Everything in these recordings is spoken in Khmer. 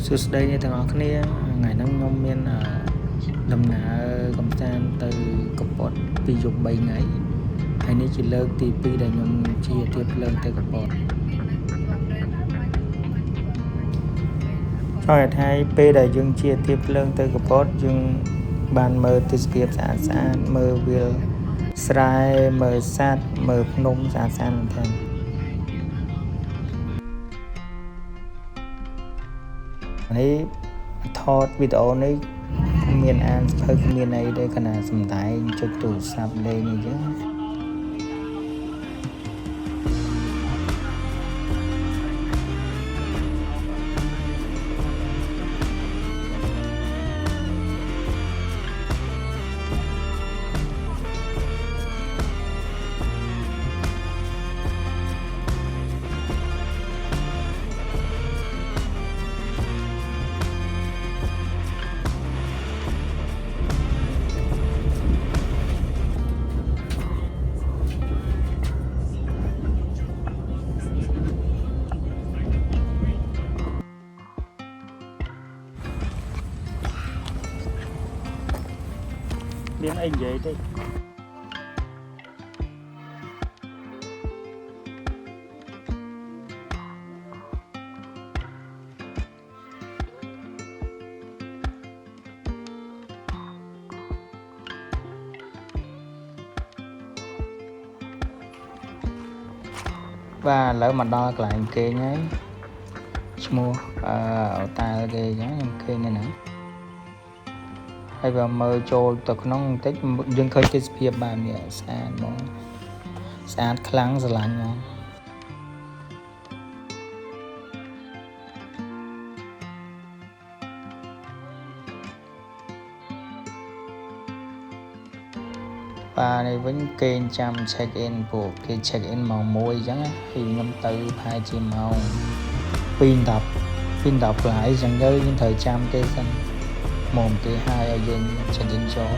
សួស្តីអ្នកទាំងអស់គ្នាថ្ងៃហ្នឹងខ្ញុំមានដំណើរកំសាន្តទៅកពតពីយប់3ថ្ងៃហើយនេះជាលើកទី2ដែលខ្ញុំជាទៀបភ្លើងទៅកពតចង់ឲ្យថាពេលដែលយើងជាទៀបភ្លើងទៅកពតយើងបានមើលទេសភាពស្អាតៗមើលវាលស្រែមើលសត្វមើលភ្នំស្អាតៗមែនទែននេះថតវីដេអូនេះមានអានសភៅគ្មានអីទេគណៈសំដែងចុចទូរស័ព្ទលេងអីចឹងមានអីនិយាយទេបាទឥឡូវមកដល់កន្លែងគេងហើយឈ្មោះអូតាល់គេអញ្ចឹងខ្ញុំឃើញនៅហ្នឹងហើយបើមើលចូលទៅក្នុងបន្តិចយើងឃើញទេសភាពបែបនេះស្អាតហ្មងស្អាតខ្លាំងស្រឡាញ់ហ្មងបាទនេះវិញគេចាំ check in ពួកគេ check in ម៉ោង1អញ្ចឹងហើយខ្ញុំទៅប្រហែលជាម៉ោង2:10កន្លះអីចឹងទៅយើងត្រូវចាំគេសិនមកគេហើយឲ្យយើងចេញចូល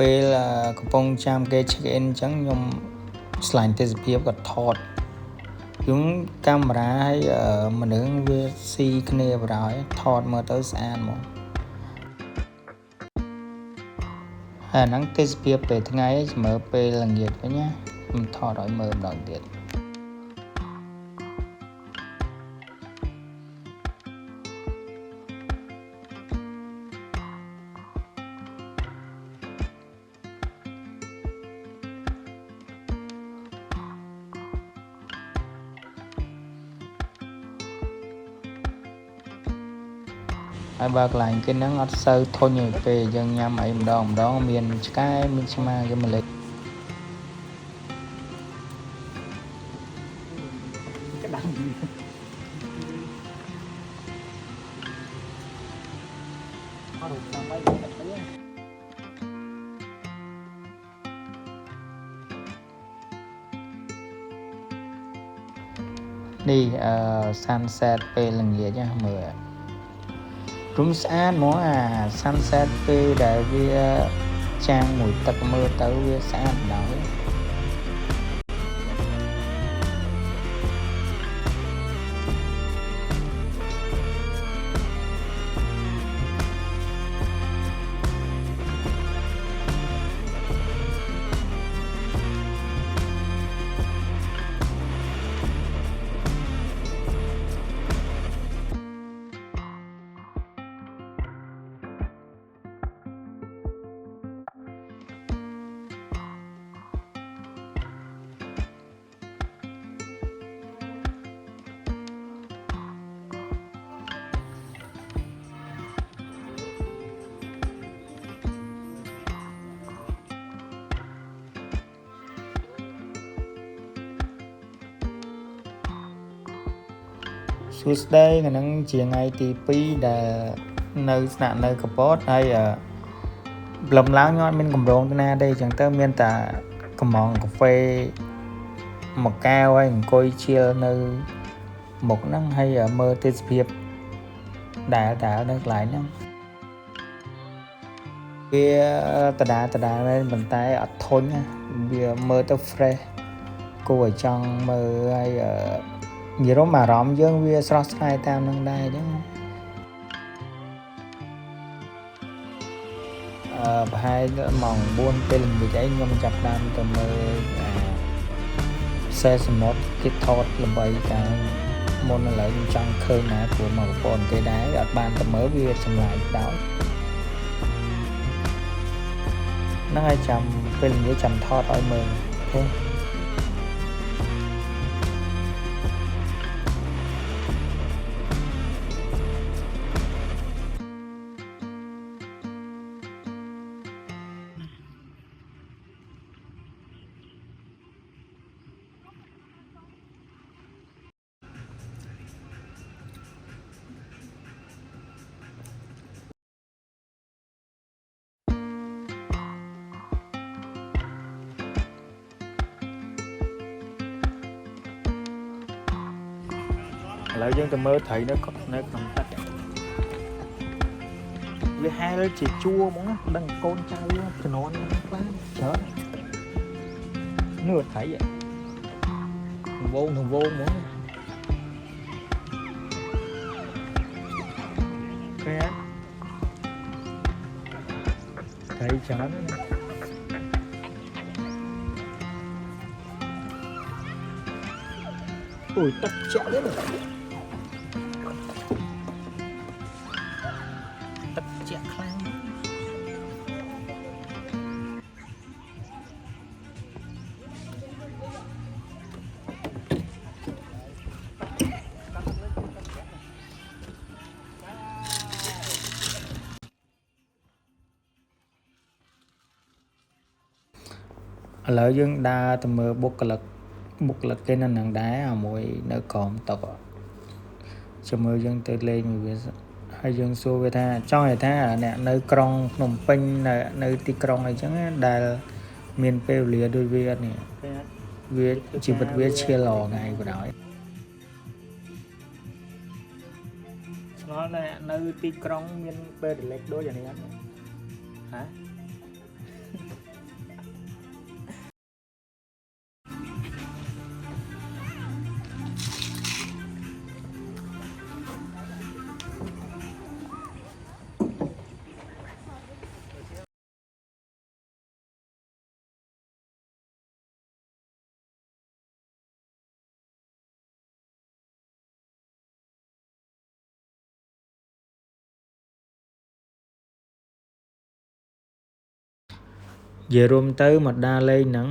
ពេលកំពុងចាំគេ check in អញ្ចឹងខ្ញុំឆ្លាញ់ទេសភាពក៏ថតយើងកាមេរ៉ាហើយមនុស្សវាស៊ីគ្នាបរោយថតមើលទៅស្អាតហ្មងហើយហ្នឹងទេសភាពពេលថ្ងៃមើលពេលល្ងាចវិញណាខ្ញុំថតឲ្យមើលម្ដងទៀតហើយបើកន្លែងគេហ្នឹងអត់សូវធន់ទេពេលយើងញ៉ាំអីម្ដងមានឆ្កែមានឆ្មាគេមកលេងក្តាំអត់តាមបាយទៅនេះsunset ពេលល្ងាចណាមើលរុំស្អាតហ្មងអា sunset ពេលដែលវាចាំងមួយទឹកមើលទៅវាស្អាតដល់ ស្ដីហ្នឹងជាថ្ងៃទី2ដែលនៅស្នាក់នៅកពតហើយលំឡើងខ្ញុំអត់មានកម្រងទៅណាទេអញ្ចឹងទៅមានតែកំងកាហ្វេមួយកែវហើយអង្គុយជៀលនៅមុខហ្នឹងហើយមើលទេសភាពដែលនៅកន្លែងហ្នឹងវាដដែលមែនប៉ុន្តែអត់ធន់ណាវាមើលទៅ fresh គួរឲ្យចង់មើលហើយនិយាយរំអារម្មណ៍យើងវាស្រស់ស្រាយតាមនឹងដែរអញ្ចឹងប្រហែលម៉ោង4ពេលល្ងាចអីខ្ញុំចាប់ដើមទៅមើលខ្សែសមុទ្រគេថតល្បីកាលមុនឥឡូវខ្ញុំចង់ឃើញណាព្រោះមកប្រព័ន្ធគេដែរអត់បានទៅមើលវាចម្លាយដល់ហ្នឹងហើយចាំពេលល្ងាចចាំថតឲ្យមើលអូខេឥឡូវយើងទៅមើលត្រីនៅក្នុងទឹកវាហែលជាជួរហ្មងណាដឹងកូនចៅជំនាន់ខ្លះច្រើននេះត្រីវងហ្មងឃើញត្រីច្រើនណាអូយទឹកជាក់ទេទឹកជាក់ខ្លាំងឥឡូវយើងដើរទៅមើលបុគ្គលិកគេនៅនឹងដែរអាមួយនៅក្រោមតុកចាំមើលយើងទៅលេងវាហើយយើងសួរវាថាចង់ឲ្យថាអ្នកនៅក្រុងភ្នំពេញនៅទីក្រុងអីចឹងដែលមានពេលវេលាដូចវាអត់នេះវាជីវិតវាឈៀលរថ្ងៃបណ្ដោយឆ្ងល់តែនៅទីក្រុងមានពេលរលែកដូចយ៉ាងនេះអត់ហ៎និយាយរួមទៅមកដើរលេងហ្នឹង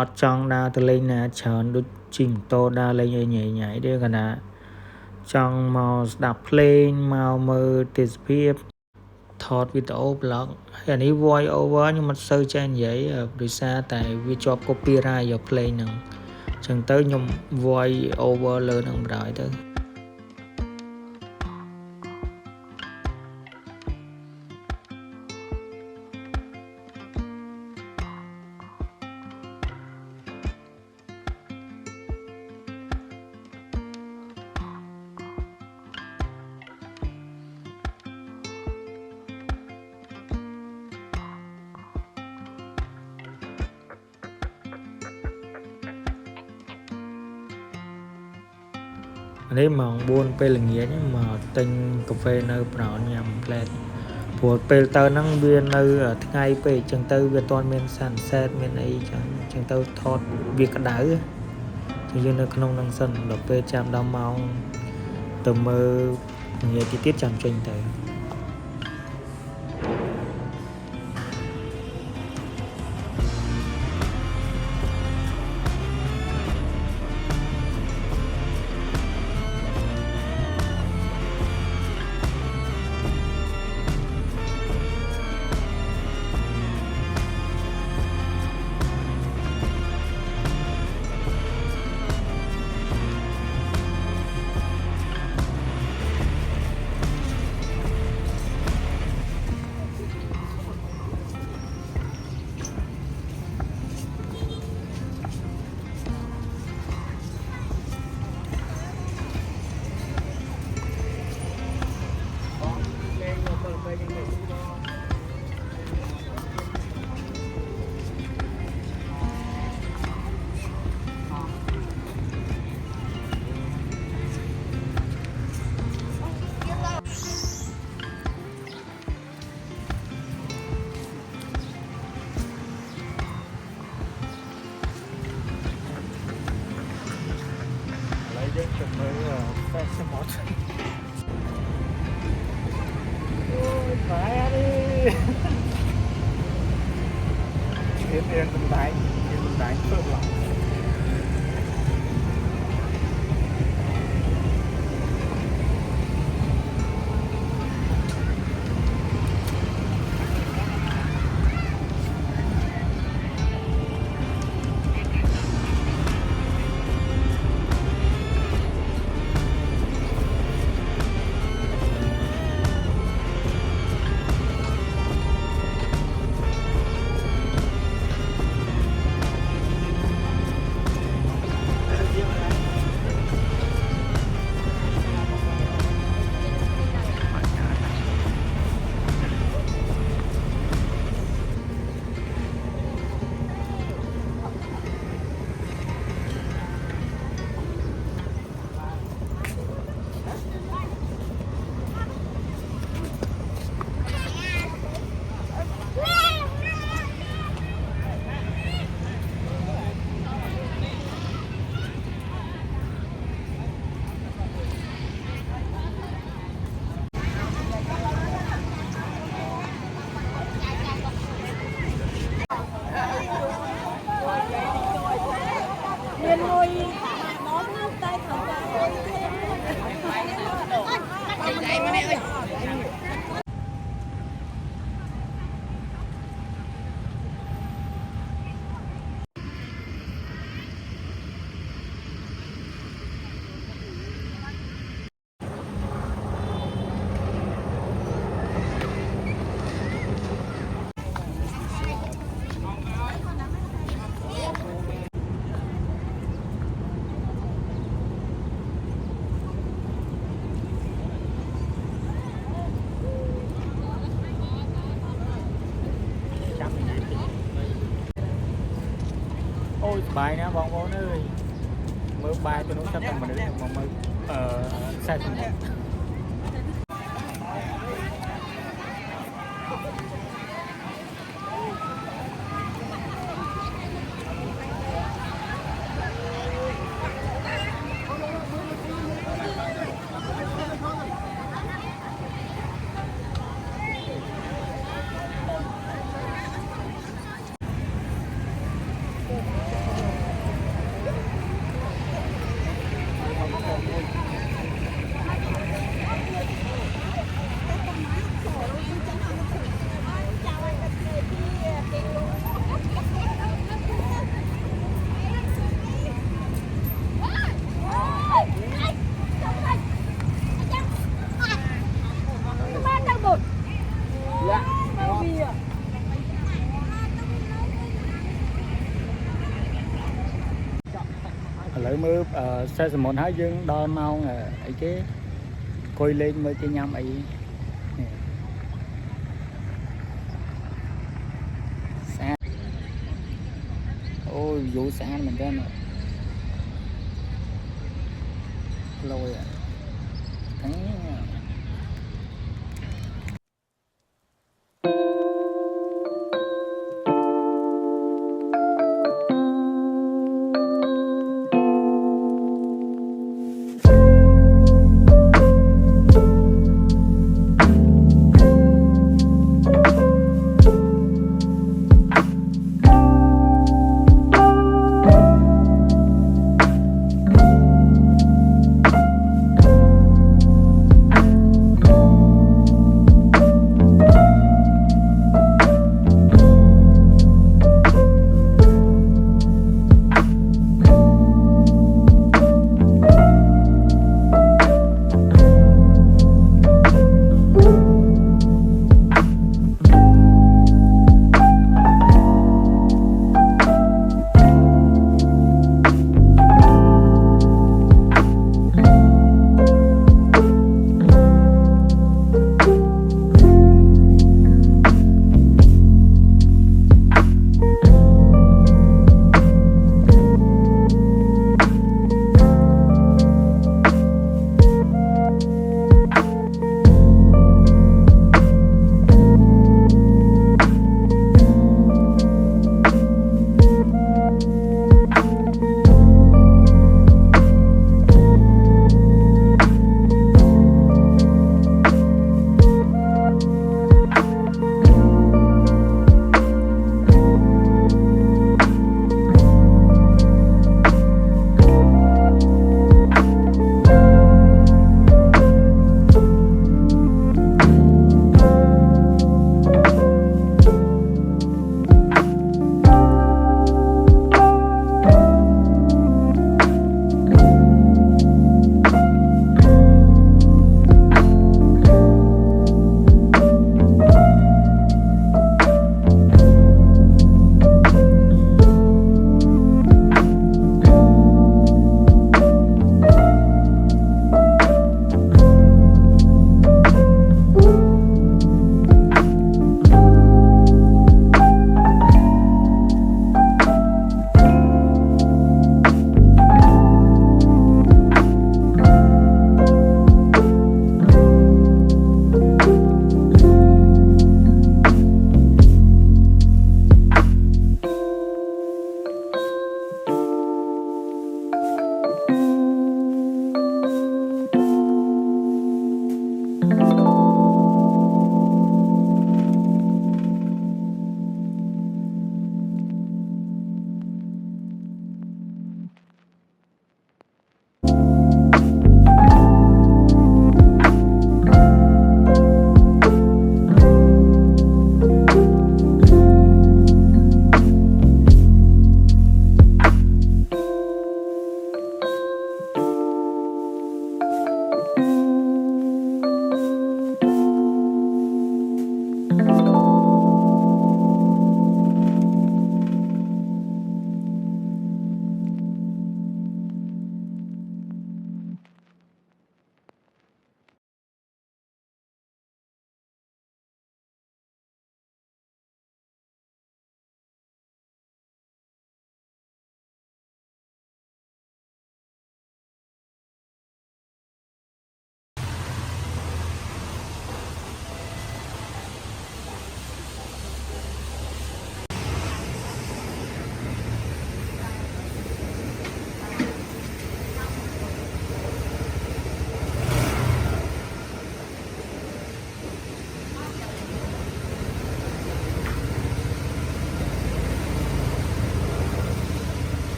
អត់ចង់ដើរទៅលេងណាច្រើនដូចជិះម៉ូតូដើរលេងឲ្យញ៉ៃទេគាត់ថាចង់មកស្ដាប់ភ្លេងមកមើលទេសភាពថតវីដេអូ blog ហើយអានេះ voice over ខ្ញុំមិនសូវចេះនិយាយដោយសារតែវាជាប់ copyright យកភ្លេងហ្នឹងអញ្ចឹងទៅខ្ញុំ voice over លើហ្នឹងបណ្ដោយទៅនេះម៉ោង4ពេលល្ងាចមកទិញកាហ្វេនៅប្រោនញ៉ាំផ្លែតព្រោះពេលទៅហ្នឹងវានៅថ្ងៃពេកអញ្ចឹងទៅវាអត់មាន sunset មានអីអញ្ចឹងទៅថតវាក្តៅអញ្ចឹងយើងនៅក្នុងហ្នឹងសិនដល់ពេលចាំដល់ម៉ោងទៅមើលនិយាយទៀតចាំចេញទៅ Yên từng đáy phượng lắm. Liên ngôi nó nước tay thở Ôi bài nè bọn bố ơi. Mơ bài tôi nói sắp tầm mà được mà mơ sai thằng một. ឥឡូវមើលសេសមុនហើយយើងដល់ម៉ោងអីគេអង្គុយលេងមើលគេញ៉ាំអីស្អាតអូយយូរស្អាតមែនតើលយហ្នឹង ឥ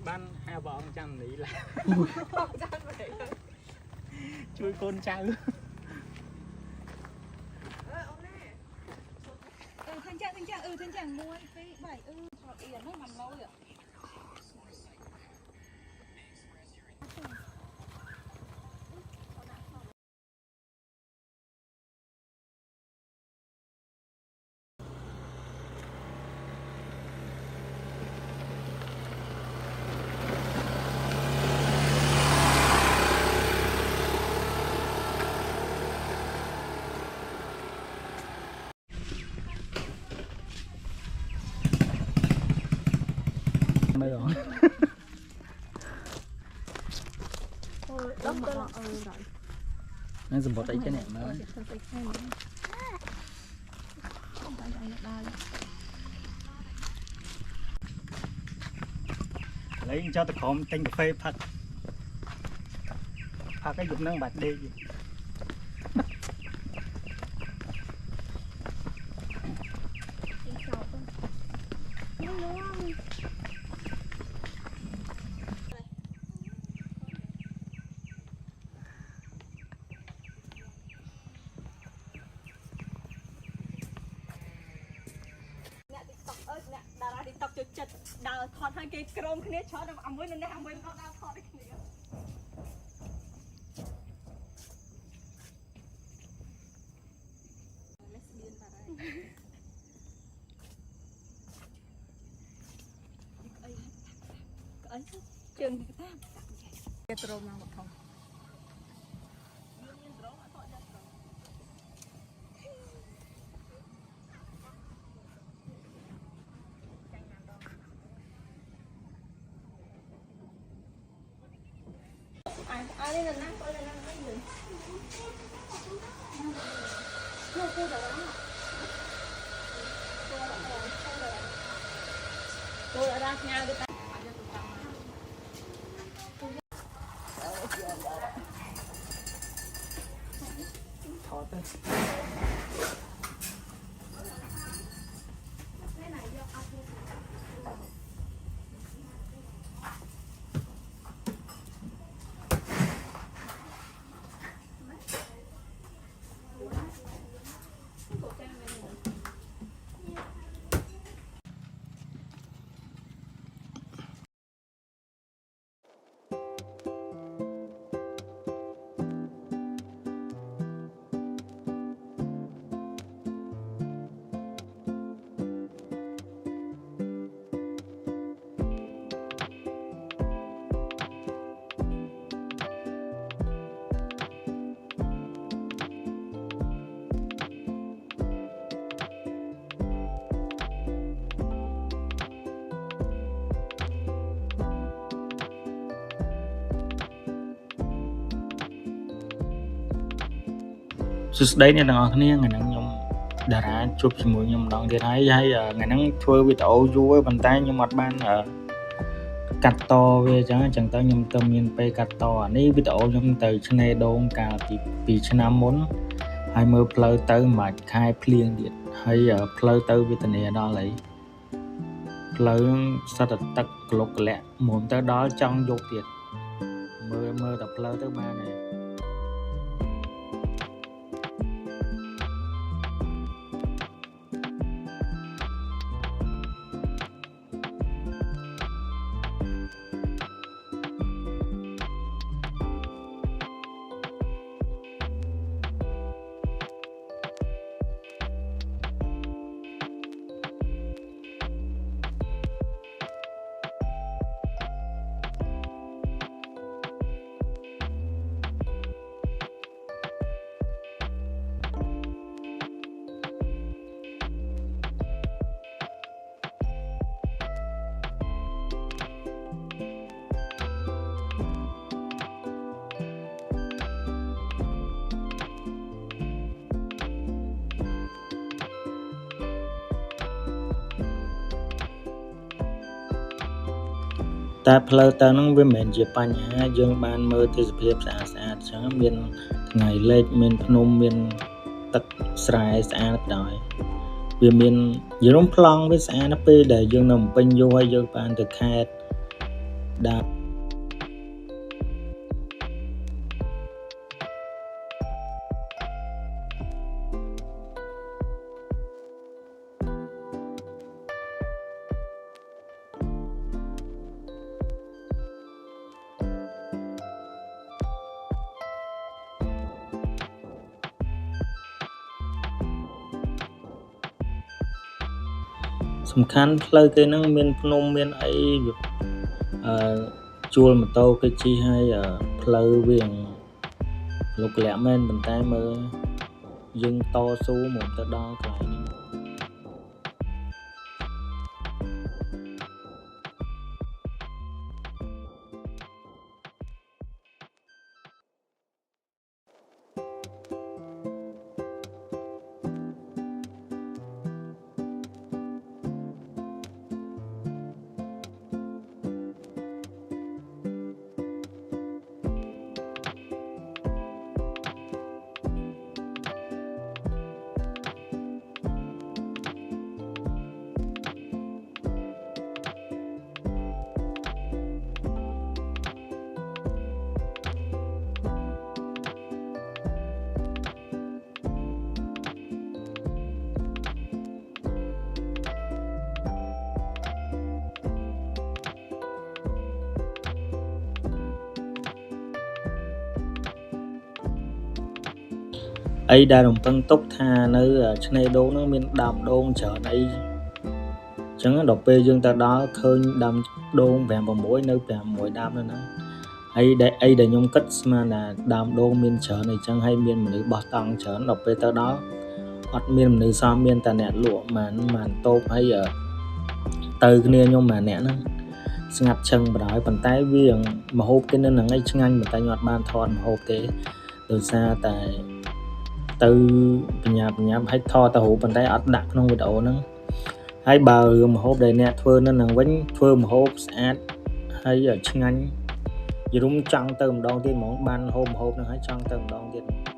ban hai vợ ông chăm lý là chui con trai thanh trang mua cái bảy thọ yến nó nằm lâu rồi mới rồi nó dùng bột ấy cái này mà lấy cho tôi khom tinh cà phê phật cái dụng năng bạch đi chật đào thọt hai cái crom kia chó đâu ăn với nó ăn với nó đào thọt đấy kia trường cái crom nào một không đây là năng coi là năng cái gì nó cô đó cô đã ra nhà người ta thọt đấy Sứt đấy nên là ngày nắng nhom đà ra chụp chỉ mũi nhom đong thì thấy ngày nắng thua video vui bàn tay nhưng mặt ban ở cắt to về chẳng tới nhom tâm nhìn pe cắt to ní video nhom từ trên này đông cảពីឆ្នាំមុនហើយមើលផ្លូវទៅមិនខែភ្លៀងទៀតហើយផ្លូវទៅវេទនាដល់ហើយផ្លូវសត្វទឹកក្លុកក្លាក់មុនទៅដល់ចង់យកទៀតមើលតែផ្លូវទៅបានហើយ แต่ផ្លូវទៅនឹងវាមិនមែនជាបញ្ហាយើងបានមើលទេសភាពស្អាតអញ្ចឹងមានថ្ងៃលិចមានភ្នំមានទឹកស្រែស្អាតដែរវាមានយរំប្លង់វាស្អាតណាស់ពេលដែលយើងនៅពេញយូរហើយយើងបានទៅខេត្ត ដើរសំខាន់ផ្លូវគេហ្នឹងមានភ្នំមានអីជួលម៉ូតូគេជិះហើយផ្លូវវាលោកលាក់មែនប៉ុន្តែមើលយើងតស៊ូមកទៅដល់កន្លែងហ្នឹងអីដែលរំពឹងទុកថានៅឆ្នេរដូងហ្នឹងមានដើមដូងច្រើនអីអញ្ចឹងដល់ពេលយើងទៅដល់ឃើញដើមដូង5 6នៅ5 6ដើមនៅហ្នឹងហើយអីដែលខ្ញុំគិតស្មានថាដើមដូងមានច្រើនអីចឹងហើយមានមនុស្សបោះតង់ច្រើនដល់ពេលទៅដល់អត់មានមនុស្សសោះមានតែអ្នកលក់មិនតូបហើយទៅគ្នាខ្ញុំម្នាក់ហ្នឹងស្ងាត់ឈឹងបណ្ដោយប៉ុន្តែវាមហូបគេនៅហ្នឹងឯងឆ្ងាញ់ប៉ុន្តែខ្ញុំអត់បានថតម្ហូបទេដោយសារតែទៅបញ្ញាឲ្យថតទៅរូបប៉ុន្តែអត់ដាក់ក្នុងវីដេអូហ្នឹងហើយបើរឿងម្ហូបដែលអ្នកធ្វើនៅនឹងវិញធ្វើម្ហូបស្អាតហើយឆ្ងាញ់យរុំចង់ទៅម្ដងទៀតហ្មងបានហូបម្ហូបហ្នឹងហើយចង់ទៅម្ដងទៀតស្អាត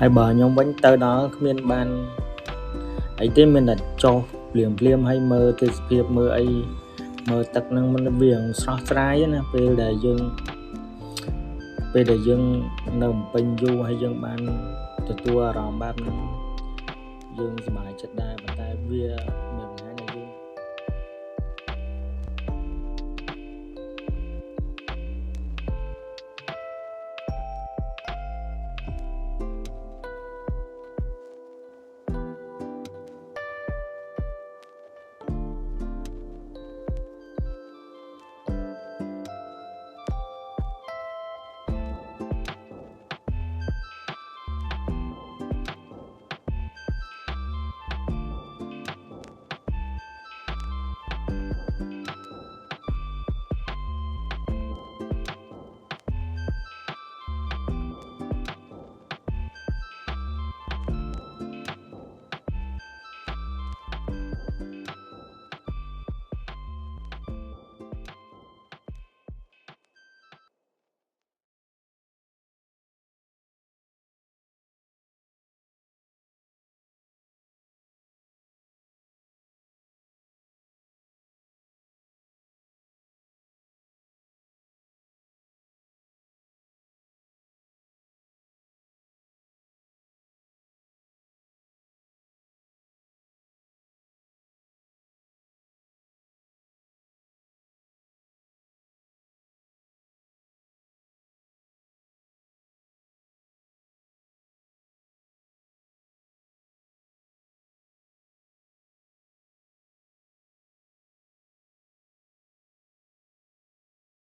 ហើយបើខ្ញុំវិញទៅដល់គ្មានបានអីទេមានតែចុះភ្លាមហើយមើលទេសភាពមើលអីមើលទឹកហ្នឹងมันវាស្រស់ស្រាយណាពេលដែលយើងនៅពេញយូរហើយយើងបានទទួលអារម្មណ៍បែបហ្នឹងយើងសប្បាយចិត្តដែរប៉ុន្តែវាមានបង្ហាញ